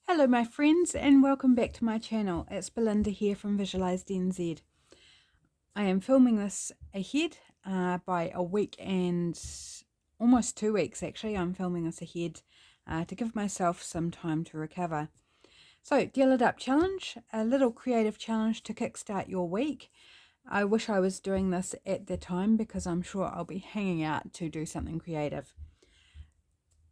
Hello my friends and welcome back to my channel. It's Belinda here from Visualized NZ. I am filming this ahead by a week and almost 2 weeks actually. I'm filming this ahead to give myself some time to recover. So Deal It Up Challenge, a little creative challenge to kickstart your week. I wish I was doing this at the time because I'm sure I'll be hanging out to do something creative.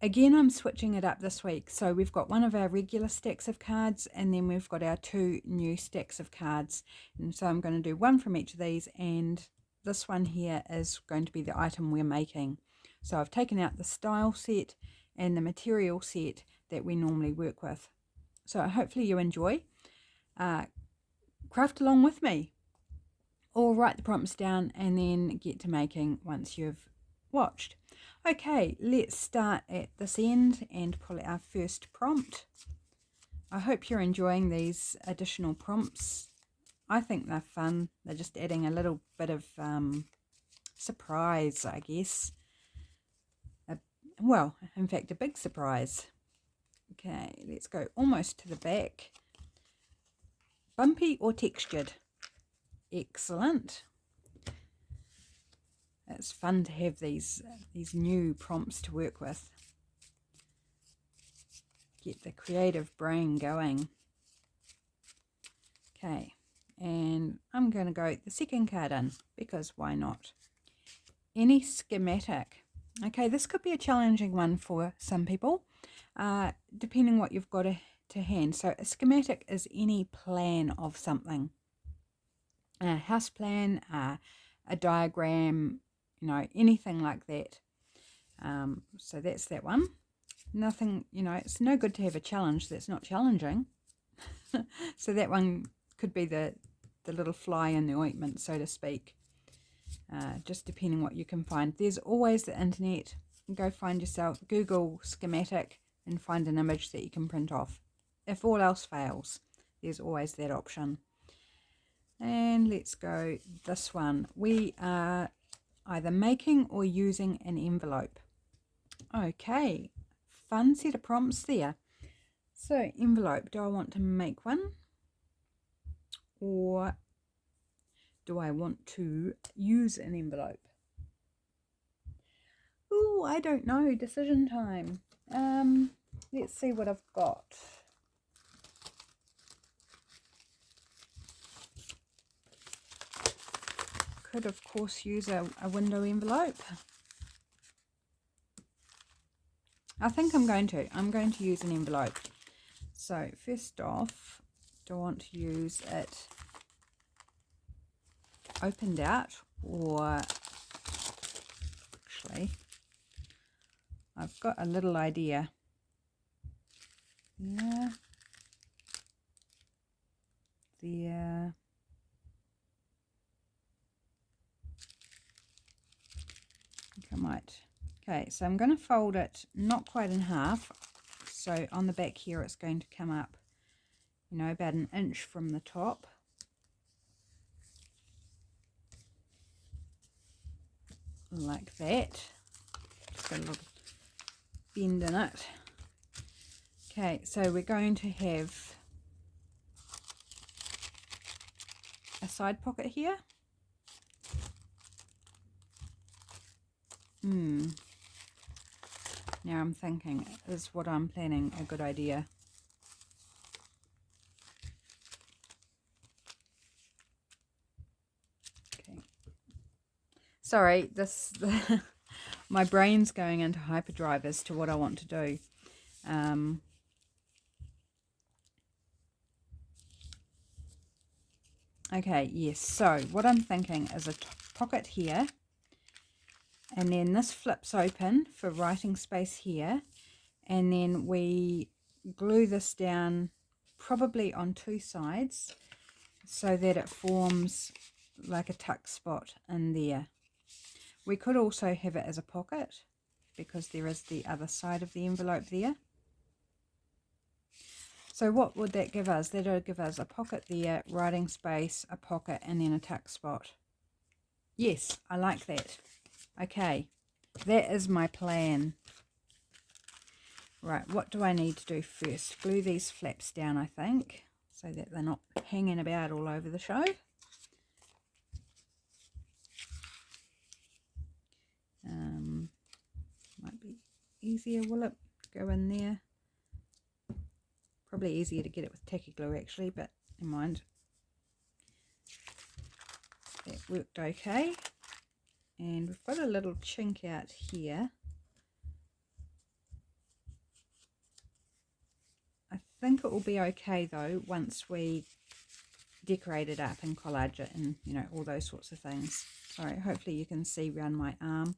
Again, I'm switching it up this week. So we've got one of our regular stacks of cards and then we've got our two new stacks of cards. And so I'm going to do one from each of these, and this one here is going to be the item we're making. So I've taken out the style set and the material set that we normally work with. So hopefully you enjoy. Craft along with me, or write the prompts down and then get to making once you've watched. Okay, let's start at this end and pull our first prompt. I hope you're enjoying these additional prompts. I think they're fun. They're just adding a little bit of surprise, I guess. Well, in fact, a big surprise. Okay, let's go almost to the back. Bumpy or textured? Excellent. It's fun to have these new prompts to work with. Get the creative brain going. Okay, and I'm going to go the second card in because why not? Any schematic. Okay, this could be a challenging one for some people, depending what you've got to hand. So a schematic is any plan of something. A house plan, a diagram, anything like that. So that's that one. Nothing, it's no good to have a challenge that's not challenging. So that one could be the little fly in the ointment, so to speak. Just depending what you can find. There's always the internet. Go find yourself, Google schematic and find an image that you can print off. If all else fails, there's always that option. And let's go this one. We are either making or using an envelope. Okay, fun set of prompts there. So envelope, do I want to make one? Or do I want to use an envelope? Ooh, I don't know. Decision time. Let's see what I've got. Could, of course, use a window envelope. I think I'm going to use an envelope. So first off, do I want to use it opened out, or actually I've got a little idea. Yeah. There. I think I might. Okay, so I'm going to fold it not quite in half. So on the back here it's going to come up, about an inch from the top. Like that. Just got a little bend in it. Okay, so we're going to have a side pocket here. Now I'm thinking, is what I'm planning a good idea? Okay. Sorry, my brain's going into hyperdrive as to what I want to do. Okay, yes, so what I'm thinking is a pocket here, and then this flips open for writing space here, and then we glue this down probably on two sides so that it forms like a tuck spot in there. We could also have it as a pocket because there is the other side of the envelope there. So what would that give us? That would give us a pocket there, writing space, a pocket, and then a tuck spot. Yes, I like that. Okay, that is my plan. Right, what do I need to do first? Glue these flaps down, I think, so that they're not hanging about all over the show. Might be easier, will it? Go in there. Probably easier to get it with tacky glue actually, but never mind. That worked okay. And we've got a little chink out here. I think it will be okay though once we decorate it up and collage it and, you know, all those sorts of things. Sorry, hopefully you can see around my arm.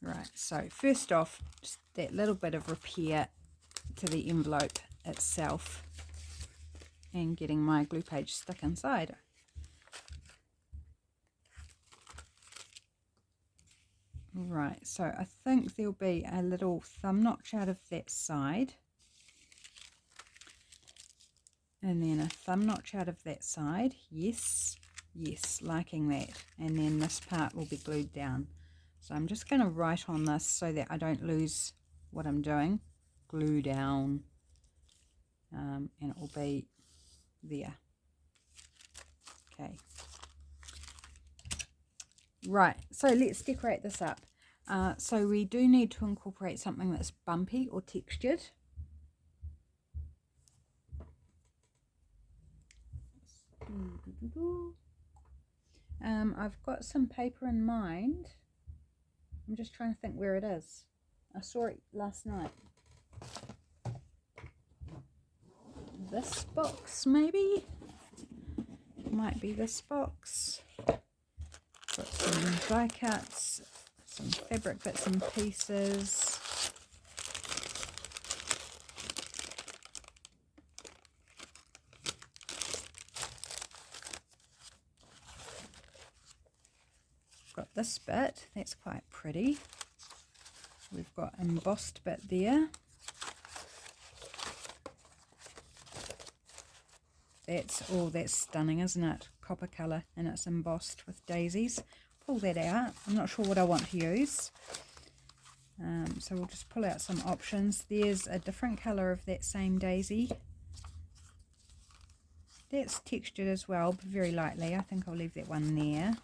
Right, so first off, just that little bit of repair to the envelope itself and getting my glue page stuck inside. Right, so I think there'll be a little thumb notch out of that side, and then a thumb notch out of that side. Yes, yes, liking that. And then this part will be glued down. So I'm just going to write on this so that I don't lose what I'm doing. Glue down, and it will be there. Okay. Right, so let's decorate this up. So we do need to incorporate something that's bumpy or textured. I've got some paper in mind. I'm just trying to think where it is. I saw it last night. This box, maybe? It might be this box. Got some die cuts, some fabric bits and pieces. Got this bit, that's quite pretty. We've got embossed bit there. That's stunning, isn't it? Copper colour, and it's embossed with daisies. Pull that out. I'm not sure what I want to use. So we'll just pull out some options. There's a different colour of that same daisy. That's textured as well, but very lightly. I think I'll leave that one there.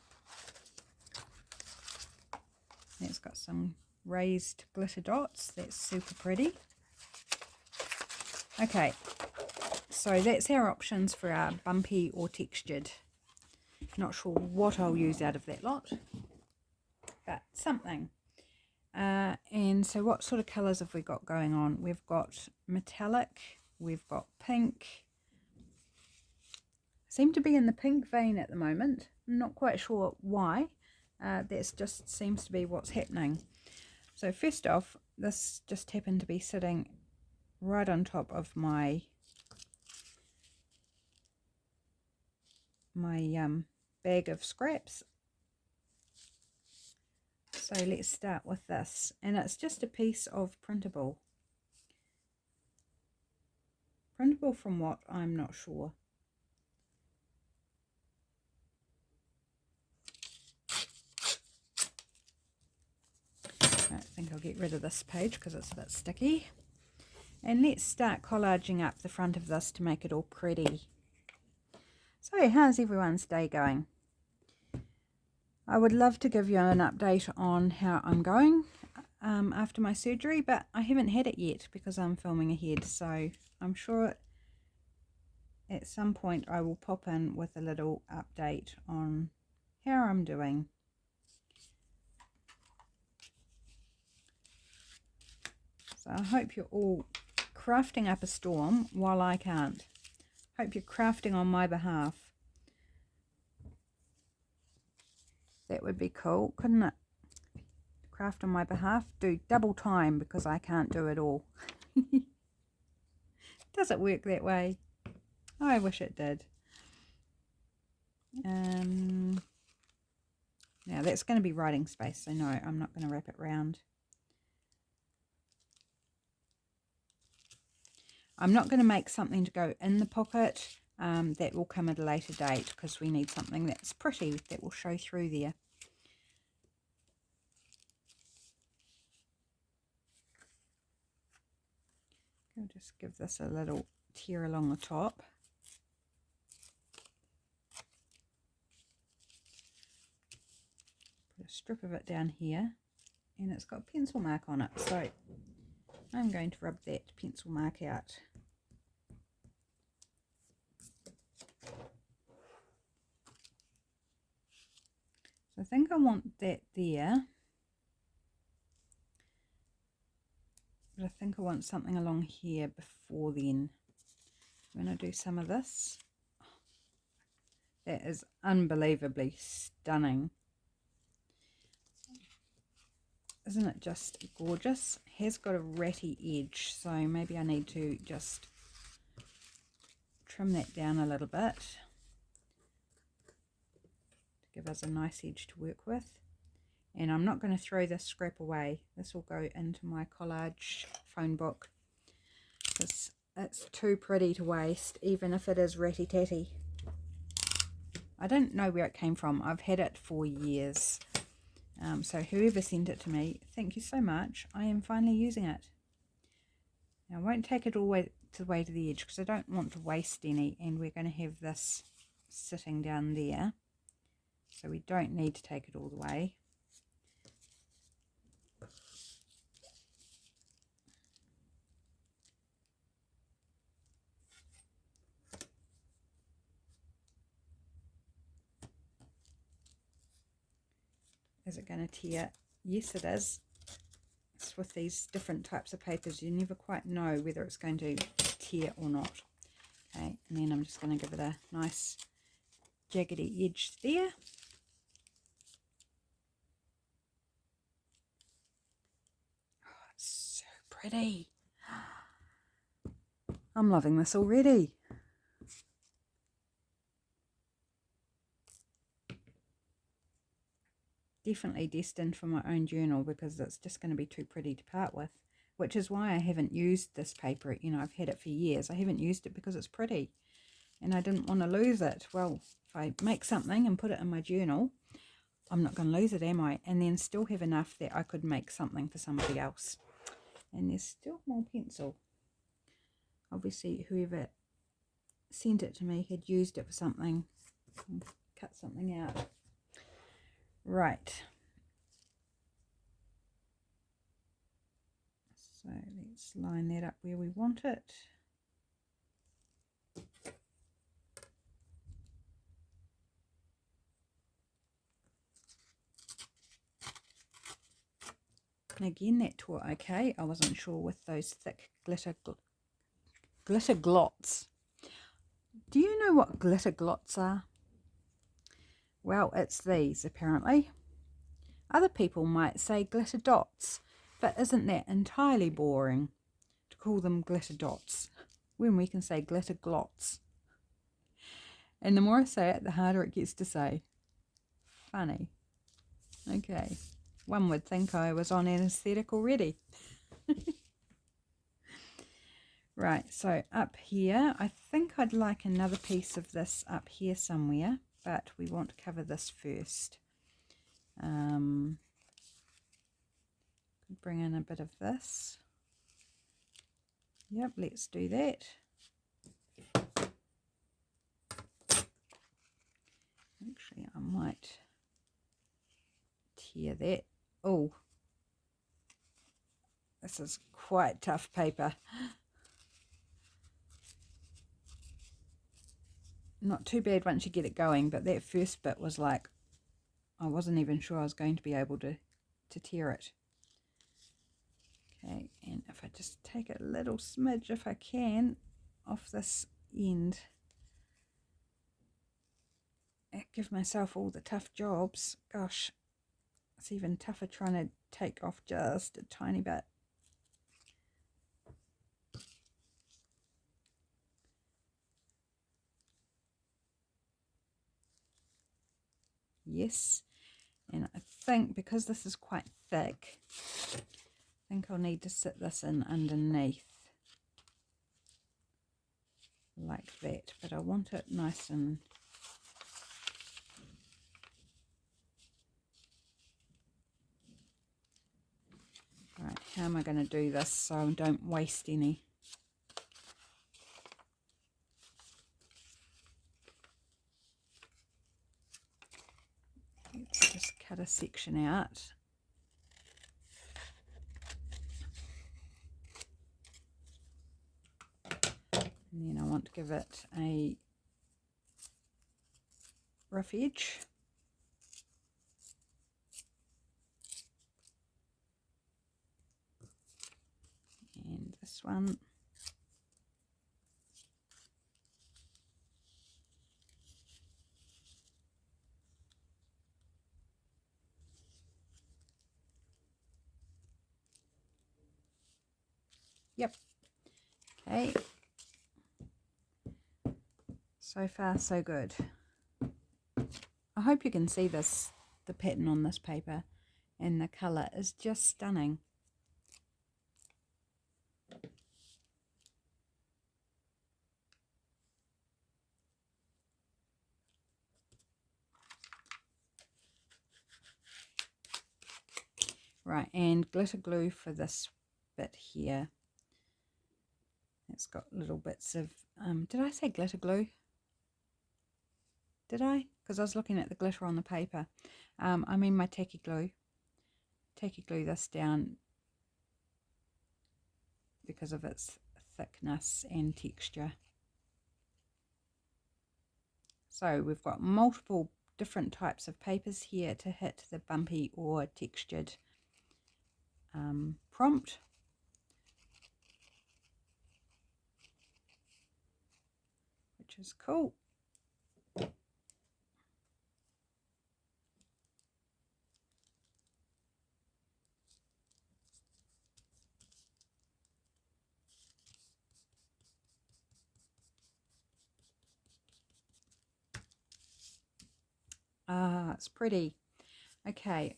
It's got some raised glitter dots. That's super pretty. Okay, so that's our options for our bumpy or textured. Not sure what I'll use out of that lot, but something. And so what sort of colours have we got going on? We've got metallic, we've got pink. Seem to be in the pink vein at the moment. I'm not quite sure why. That just seems to be what's happening. So first off, this just happened to be sitting right on top of my bag of scraps. So let's start with this, and it's just a piece of printable. Printable from what? I'm not sure. I think I'll get rid of this page because it's a bit sticky. And let's start collaging up the front of this to make it all pretty. So how's everyone's day going? I would love to give you an update on how I'm going after my surgery, but I haven't had it yet because I'm filming ahead. So I'm sure at some point I will pop in with a little update on how I'm doing. So I hope you're all crafting up a storm while I can't. Hope you're crafting on my behalf. That would be cool, couldn't it? Craft on my behalf. Do double time because I can't do it all. Does it work that way? I wish it did. Now that's going to be writing space, so no, I'm not going to wrap it round. I'm not going to make something to go in the pocket. that will come at a later date, because we need something that's pretty, that will show through there. I'll just give this a little tear along the top. Put a strip of it down here, and it's got a pencil mark on it, so I'm going to rub that pencil mark out. So I think I want that there, but I think I want something along here before then. I'm going to do some of this. That is unbelievably stunning. Isn't it just gorgeous? It has got a ratty edge, so maybe I need to just trim that down a little bit to give us a nice edge to work with. And I'm not going to throw this scrap away. This will go into my collage phone book, because it's too pretty to waste, even if it is ratty-tatty. I don't know where it came from. I've had it for years. So whoever sent it to me, thank you so much. I am finally using it. Now, I won't take it all the way to the edge, because I don't want to waste any, and we're going to have this sitting down there. So we don't need to take it all the way. Is it going to tear? Yes, it is. It's with these different types of papers, you never quite know whether it's going to tear or not. Okay, and then I'm just going to give it a nice jaggedy edge there. Oh, it's so pretty. I'm loving this already. Definitely destined for my own journal, because it's just going to be too pretty to part with, which is why I haven't used this paper. You know, I've had it for years. I haven't used it because it's pretty, and I didn't want to lose it. Well, if I make something and put it in my journal, I'm not going to lose it, am I? And then still have enough that I could make something for somebody else. And there's still more pencil. Obviously, whoever sent it to me had used it for something. Cut something out. Right. So let's line that up where we want it. And again, that tore okay. I wasn't sure with those thick glitter glots. Do you know what glitter glots are? Well, it's these, apparently. Other people might say glitter dots, but isn't that entirely boring to call them glitter dots when we can say glitter glots? And the more I say it, the harder it gets to say. Funny. Okay. One would think I was on anesthetic already. Right, so up here, I think I'd like another piece of this up here somewhere, but we want to cover this first. Bring in a bit of this. Yep, let's do that. Actually, I might tear that. Oh, this is quite tough paper. Not too bad once you get it going, but that first bit was like, I wasn't even sure I was going to be able to tear it. Okay, and if I just take a little smidge, if I can, off this end, I give myself all the tough jobs. Gosh, it's even tougher trying to take off just a tiny bit. Yes, and I think because this is quite thick, I think I'll need to sit this in underneath like that, but I want it nice and right. How am I going to do this so I don't waste any? Let's just cut a section out. And then I want to give it a rough edge. And this one. Yep. Okay. So far, so good. I hope you can see this, the pattern on this paper, and the colour is just stunning. Right, and glitter glue for this bit here. It's got little bits of, did I say glitter glue? Did I? Because I was looking at the glitter on the paper. I mean my tacky glue. Tacky glue this down because of its thickness and texture. So we've got multiple different types of papers here to hit the bumpy or textured prompt. Which is cool. Ah, it's pretty. Okay,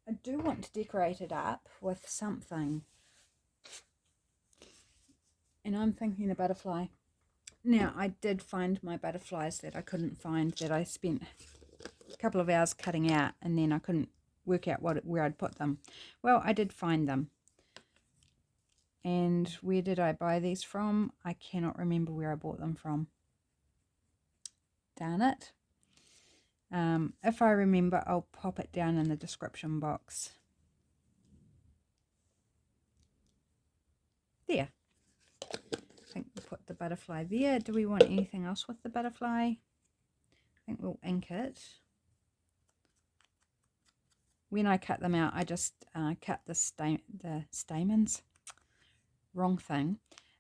I do want to decorate it up with something. And I'm thinking a butterfly. Now, I did find my butterflies that I couldn't find, that I spent a couple of hours cutting out, and then I couldn't work out where I'd put them. Well, I did find them. And where did I buy these from? I cannot remember where I bought them from. Darn it. If I remember, I'll pop it down in the description box. There. I think we'll put the butterfly there. Do we want anything else with the butterfly? I think we'll ink it. When I cut them out, I just cut the stamens, wrong thing,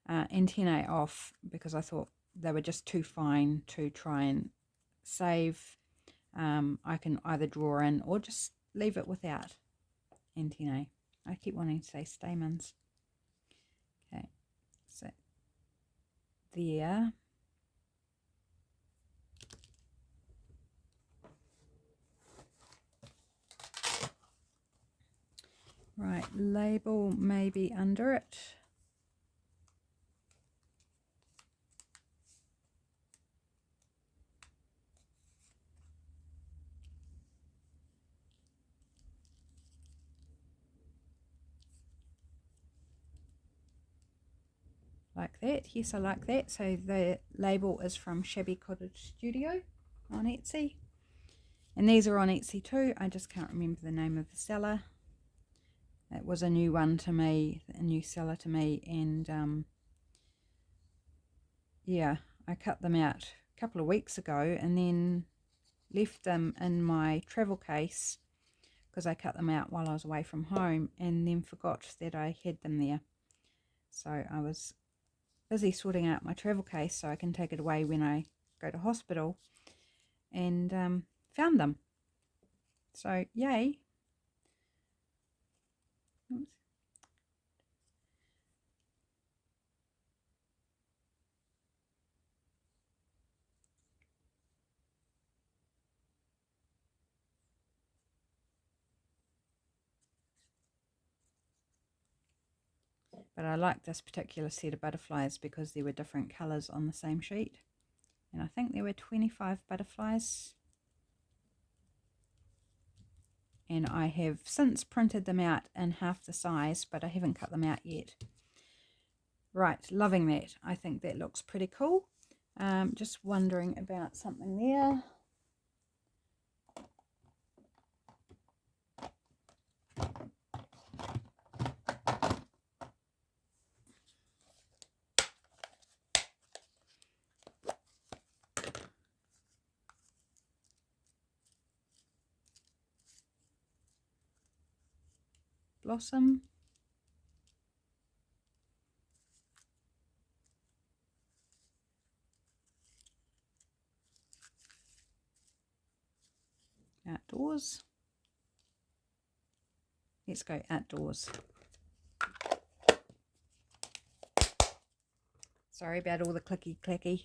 antennae off, because I thought they were just too fine to try and save. I can either draw in or just leave it without antennae. I keep wanting to say stamens. Okay, so there. Right, label maybe under it. Like that. Yes, I like that. So the label is from Shabby Cottage Studio on Etsy. And these are on Etsy too. I just can't remember the name of the seller. It was a new one to me, a new seller to me. And yeah, I cut them out a couple of weeks ago and then left them in my travel case because I cut them out while I was away from home, and then forgot that I had them there. So I was busy sorting out my travel case so I can take it away when I go to hospital, and found them. So yay. Oops. But I like this particular set of butterflies because there were different colours on the same sheet. And I think there were 25 butterflies. And I have since printed them out in half the size, but I haven't cut them out yet. Right, loving that. I think that looks pretty cool. Just wondering about something there. Blossom. Outdoors. Let's go outdoors. Sorry about all the clicky clacky.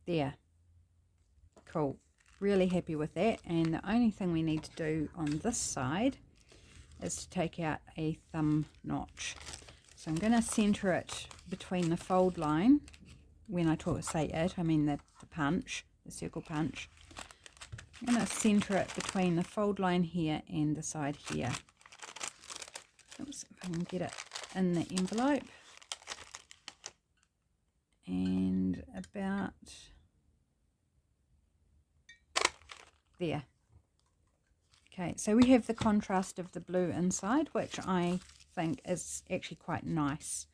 There. Cool. Really happy with that. And the only thing we need to do on this side is to take out a thumb notch. So I'm going to center it between the fold line. When I say it, I mean the punch, the circle punch. I'm going to center it between the fold line here and the side here. Oops, if I can get it in the envelope. And about there. Okay, so we have the contrast of the blue inside, which I think is actually quite nice.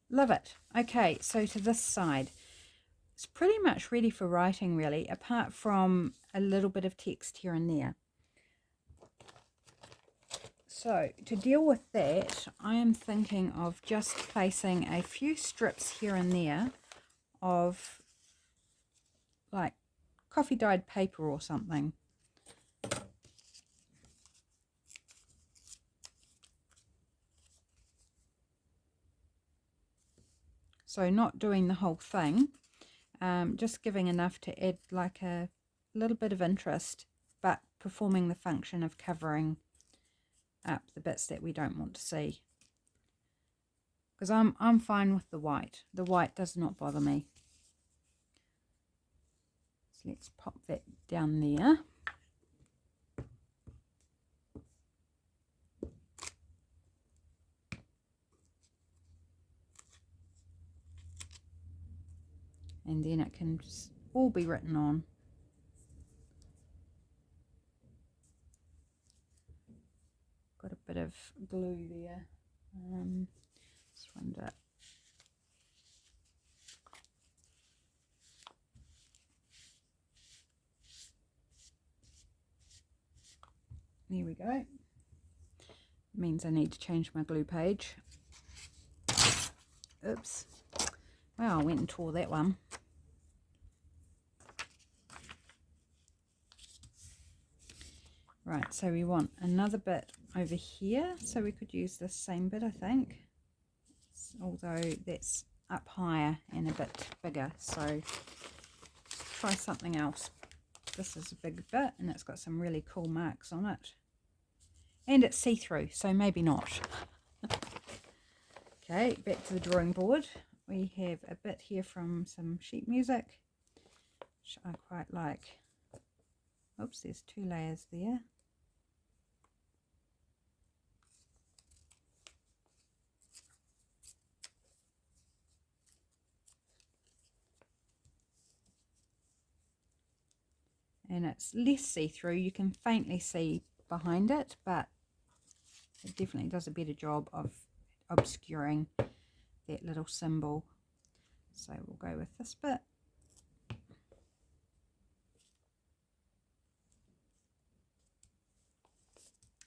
Love it. Okay, so to this side. It's pretty much ready for writing, really, apart from a little bit of text here and there. So to deal with that, I am thinking of just placing a few strips here and there of like coffee dyed paper or something. So not doing the whole thing, just giving enough to add like a little bit of interest, but performing the function of covering up the bits that we don't want to see. Because I'm fine with the white. The white does not bother me. So let's pop that down there. And then it can just all be written on. Got a bit of glue there. Just wonder. There we go. Means I need to change my glue page. Oops. Well, I went and tore that one. Right, so we want another bit over here, so we could use this same bit, I think, although that's up higher and a bit bigger, so let's try something else. This is a big bit and it's got some really cool marks on it, and it's see-through, so maybe not. Okay, back to the drawing board. We have a bit here from some sheet music, which I quite like. Oops, there's 2 layers there. And it's less see-through. You can faintly see behind it, but it definitely does a better job of obscuring that little symbol. So we'll go with this bit.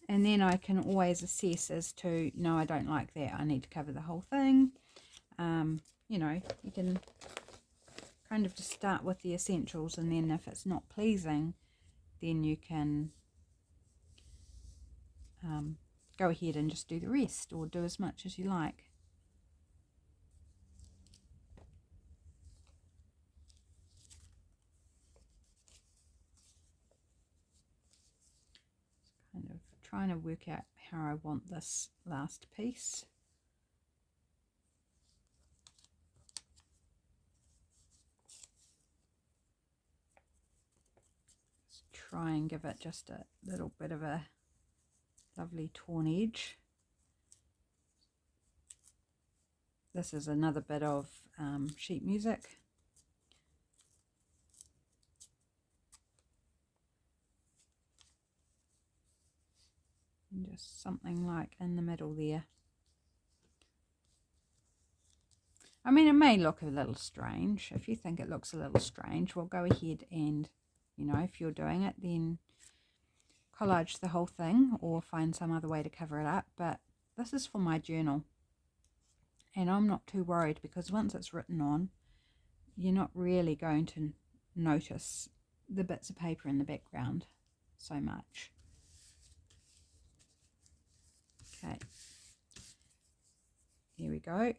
And then I can always assess as to, no, I don't like that, I need to cover the whole thing. you know, you can kind of just start with the essentials, and then if it's not pleasing, then you can go ahead and just do the rest, or do as much as you like. Kind of trying to work out how I want this last piece. Let's try and give it just a little bit of a lovely torn edge. This is another bit of sheet music. And just something like in the middle there. I mean, it may look a little strange. If you think it looks a little strange, well, go ahead and, you know, if you're doing it, then collage the whole thing or find some other way to cover it up. But this is for my journal, and I'm not too worried, because once it's written on, you're not really going to notice the bits of paper in the background so much. Okay, here we go.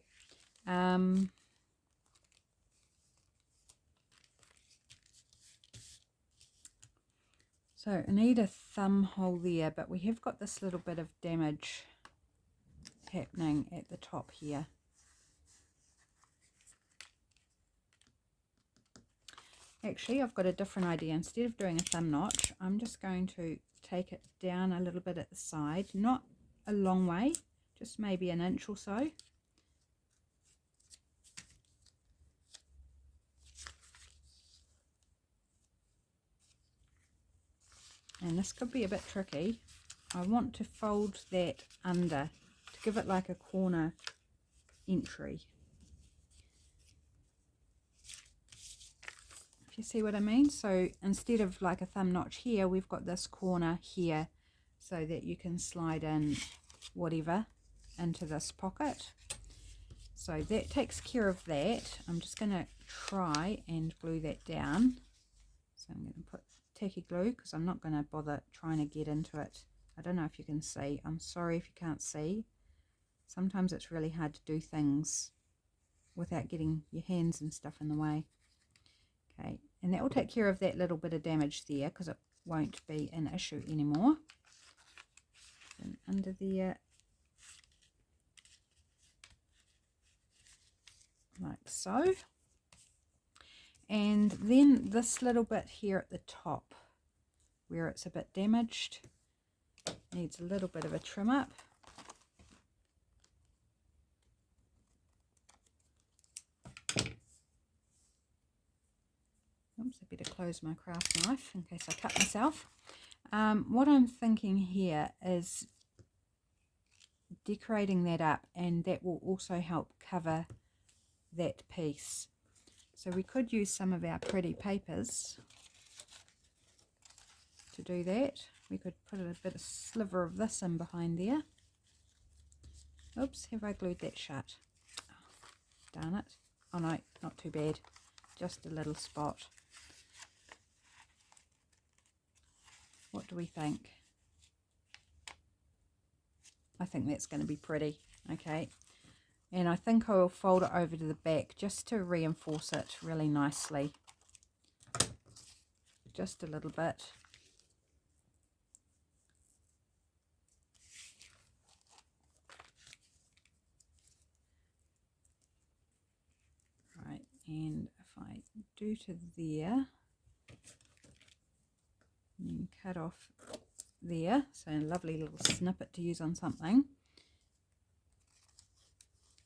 So I need a thumb hole there, but we have got this little bit of damage happening at the top here. Actually, I've got a different idea. Instead of doing a thumb notch, I'm just going to take it down a little bit at the side, not a long way, just maybe an inch or so. And this could be a bit tricky. I want to fold that under to give it like a corner entry. If you see what I mean. So instead of like a thumb notch here, we've got this corner here, so that you can slide in whatever into this pocket. So that takes care of that. I'm just going to try and glue that down. So I'm going to put tacky glue, because I'm not going to bother trying to get into it. I don't know if you can see. I'm sorry if you can't see. Sometimes it's really hard to do things without getting your hands and stuff in the way. Okay, and that will take care of that little bit of damage there, because it won't be an issue anymore. And under there, like so. And then this little bit here at the top, where it's a bit damaged, needs a little bit of a trim up. Oops, I better close my craft knife in case I cut myself. What I'm thinking here is decorating that up, and that will also help cover that piece. So we could use some of our pretty papers to do that. We could put a bit of sliver of this in behind there. Oops, have I glued that shut? Oh, darn it. Oh no, not too bad. Just a little spot. What do we think? I think that's going to be pretty. Okay. And I think I will fold it over to the back just to reinforce it really nicely. Just a little bit. Right, and if I do to there, and cut off there, so a lovely little snippet to use on something.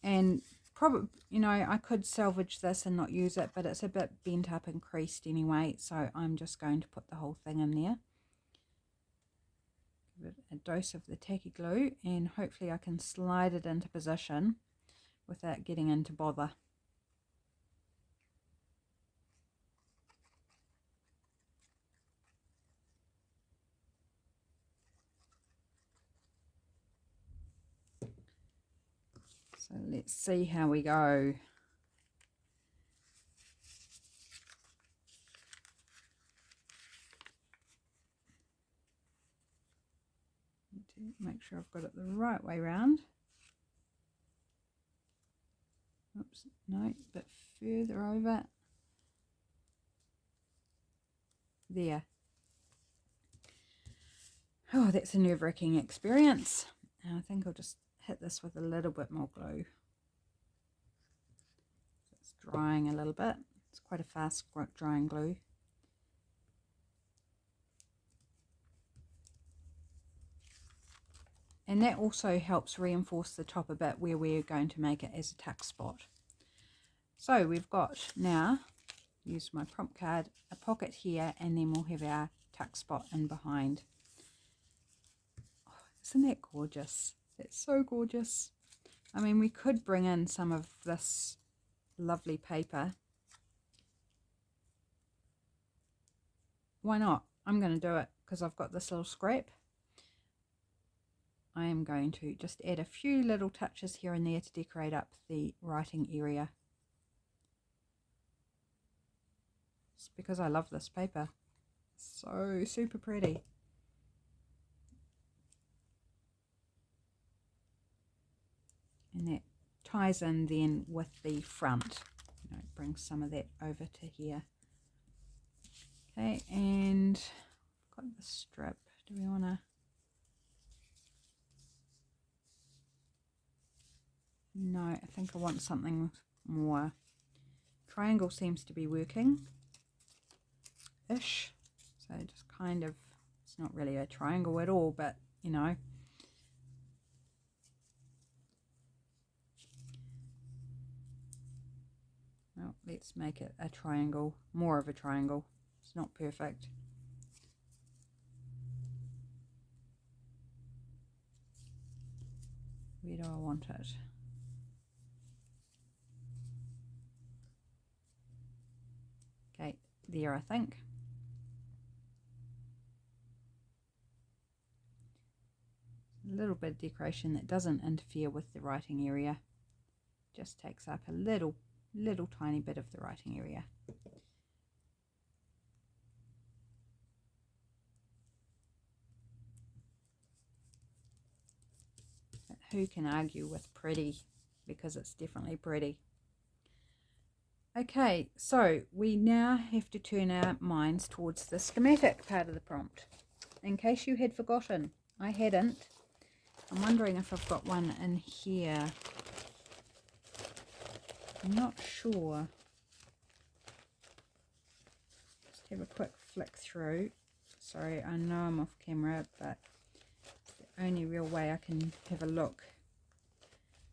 And probably, you know, I could salvage this and not use it, but it's a bit bent up and creased anyway, so I'm just going to put the whole thing in there. Give it a dose of the tacky glue, and hopefully I can slide it into position without getting into bother. So let's see how we go. to make sure I've got it the right way round. Oops, no, a bit further over. There. Oh, that's a nerve-wracking experience. And I think I'll just hit this with a little bit more glue. So it's drying a little bit. It's quite a fast drying glue. And that also helps reinforce the top a bit where we're going to make it as a tuck spot. So we've got now, use my prompt card, a pocket here, and then we'll have our tuck spot in behind. Oh, isn't that gorgeous? That's so gorgeous. I mean, we could bring in some of this lovely paper. Why not? I'm going to do it because I've got this little scrap. I am going to just add a few little touches here and there to decorate up the writing area. It's because I love this paper. So super pretty. And that ties in then with the front. You know, bring some of that over to here. Okay, and I've got the strip. Do we want to... No, I think I want something more. Triangle seems to be working-ish. So just kind of, it's not really a triangle at all, but you know. Well, let's make it a triangle, more of a triangle. It's not perfect. Where do I want it? Okay, there I think. A little bit of decoration that doesn't interfere with the writing area. Just takes up a little tiny bit of the writing area. But who can argue with pretty? Because it's definitely pretty. Okay, so we now have to turn our minds towards the schematic part of the prompt. In case you had forgotten, I hadn't. I'm wondering if I've got one in here. I'm not sure. Just have a quick flick through. Sorry, I know I'm off camera, but it's the only real way I can have a look.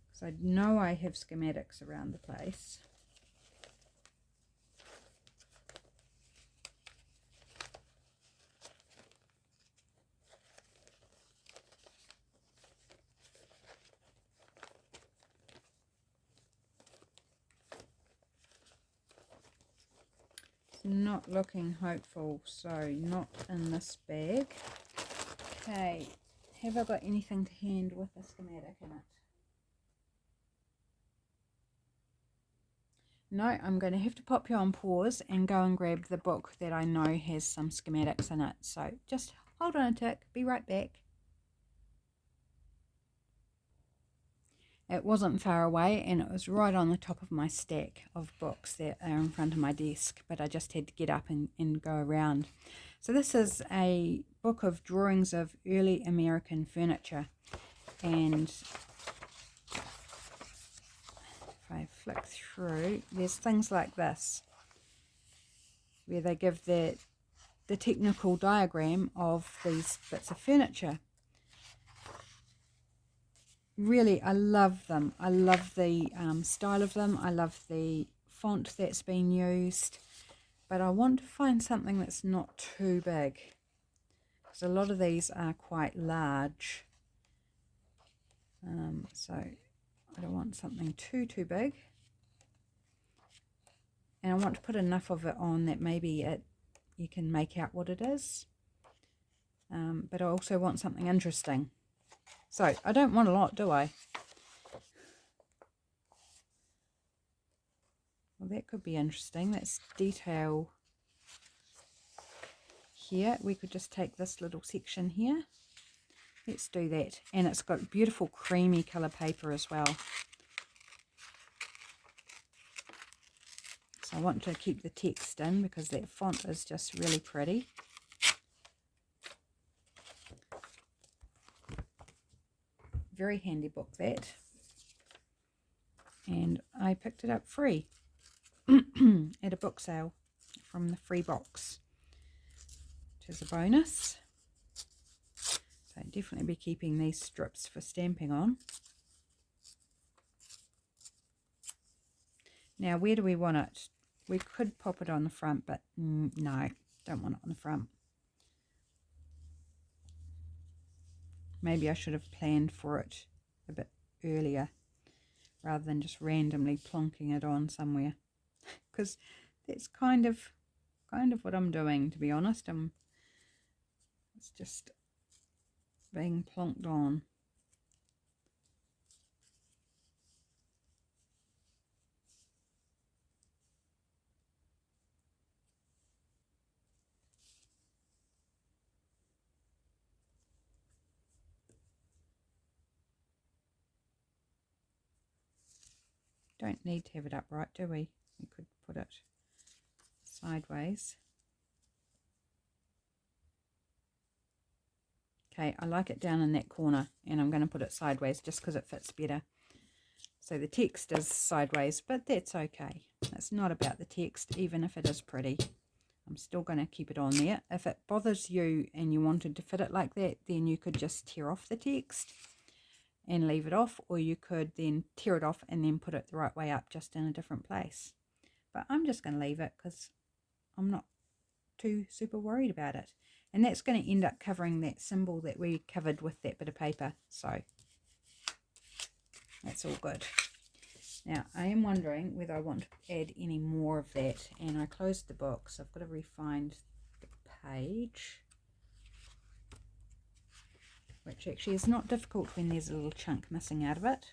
Because I know I have schematics around the place. Not looking hopeful, so not in this bag. Okay, have I got anything to hand with a schematic in it? No, I'm going to have to pop you on pause and go and grab the book that I know has some schematics in it. So just hold on a tick, be right back. It wasn't far away and it was right on the top of my stack of books that are in front of my desk, but I just had to get up and go around. So this is a book of drawings of early American furniture, and if I flick through, there's things like this where they give the technical diagram of these bits of furniture. Really, I love them. I love the style of them. I love the font that's been used. But I want to find something that's not too big, because a lot of these are quite large. So I don't want something too big. And I want to put enough of it on that maybe you can make out what it is. But I also want something interesting. So I don't want a lot, do I? Well, that could be interesting. That's detail here. We could just take this little section here Let's do that. And it's got beautiful creamy colour paper as well. So I want to keep the text in because that font is just really pretty. Very handy book, that. And I picked it up free at a book sale from the free box, which is a bonus. So definitely be keeping these strips for stamping on. Now, where do we want it? We could pop it on the front, but no, don't want it on the front. Maybe I should have planned for it a bit earlier rather than just randomly plonking it on somewhere, because that's kind of what I'm doing, to be honest. It's just being plonked on. Don't need to have it upright, do we? We could put it sideways. Okay, I like it down in that corner, and I'm going to put it sideways just because it fits better. So the text is sideways, but that's okay. It's not about the text, even if it is pretty. I'm still going to keep it on there. If it bothers you and you wanted to fit it like that, then you could just tear off the text and leave it off, or you could then tear it off and then put it the right way up, just in a different place. But I'm just going to leave it because I'm not too super worried about it. And that's going to end up covering that symbol that we covered with that bit of paper. So that's all good. Now, I am wondering whether I want to add any more of that. And I closed the book, so I've got to re-find the page, which actually is not difficult when there's a little chunk missing out of it.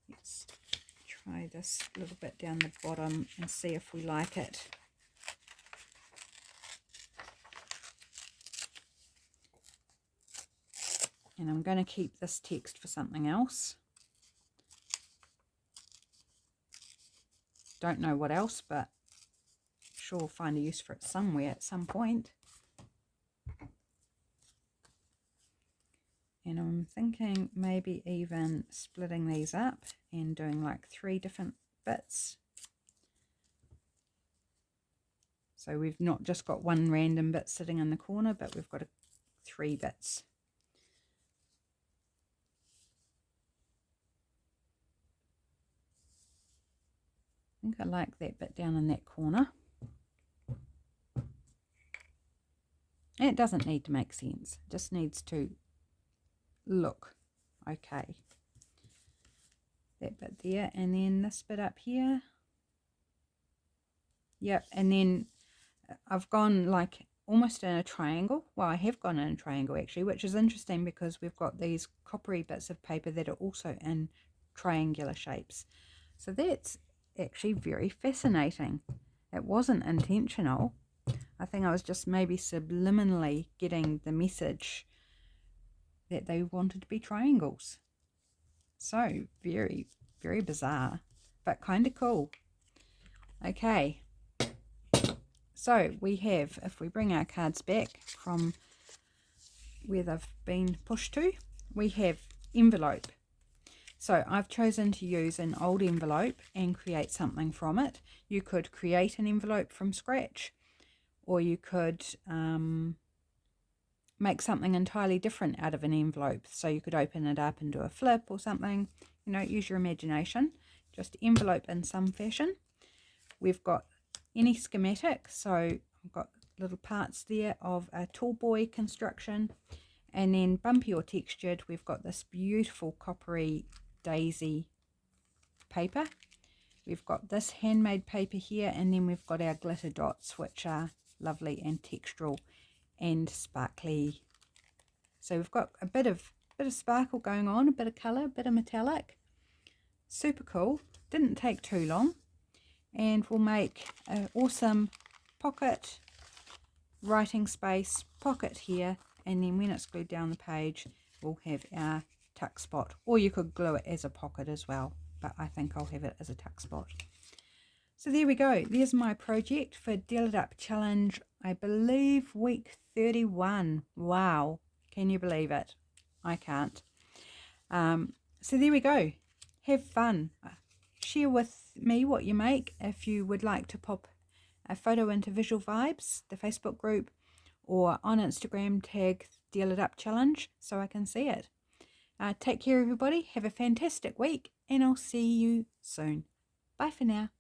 Let's try this a little bit down the bottom and see if we like it. And I'm going to keep this text for something else. Don't know what else, but sure we'll find a use for it somewhere at some point. And I'm thinking maybe even splitting these up and doing like 3 different bits. So we've not just got one random bit sitting in the corner, but we've got 3 bits. I think I like that bit down in that corner. And it doesn't need to make sense. It just needs to look okay. That bit there, and then this bit up here. Yep, and then I've gone like almost in a triangle. Well, I have gone in a triangle actually, which is interesting because we've got these coppery bits of paper that are also in triangular shapes. So that's actually very fascinating. It wasn't intentional. I think I was just maybe subliminally getting the message that they wanted to be triangles. So very, very bizarre, but kind of cool. Okay, so we have, if we bring our cards back from where they've been pushed to, we have envelope. So I've chosen to use an old envelope and create something from it. You could create an envelope from scratch, or you could make something entirely different out of an envelope. So you could open it up and do a flip or something. You know, use your imagination. Just envelope in some fashion. We've got any schematic. So I've got little parts there of a tall boy construction. And then bumpy or textured, we've got this beautiful coppery daisy paper. We've got this handmade paper here, and then we've got our glitter dots, which are lovely and textural and sparkly. So we've got a bit of sparkle going on, a bit of colour, a bit of metallic. Super cool. Didn't take too long, and we'll make an awesome pocket writing space, pocket here, and then when it's glued down the page, we'll have our tuck spot. Or you could glue it as a pocket as well, but I think I'll have it as a tuck spot. So there we go. There's my project for Deal It Up Challenge, I believe week 31. Wow. Can you believe it? I can't. So there we go. Have fun. Share with me what you make. If you would like to pop a photo into Visual Vibes, the Facebook group, or on Instagram, tag Deal It Up Challenge so I can see it. Take care, everybody. Have a fantastic week, and I'll see you soon. Bye for now.